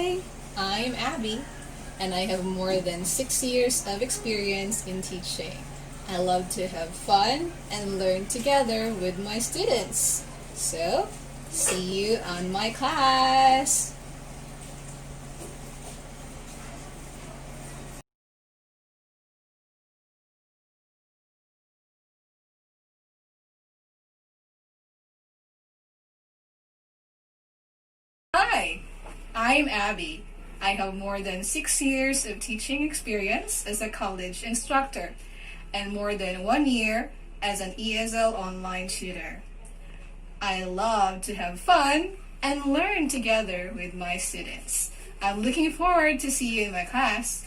Hi, I'm Abby, and I have more than 6 years of experience in teaching. I love to have fun and learn together with my students. So, see you on my class! Hi, I'm Abby. I have more than 6 years of teaching experience as a college instructor and more than 1 year as an ESL online tutor. I love to have fun and learn together with my students. I'm looking forward to see you in my class.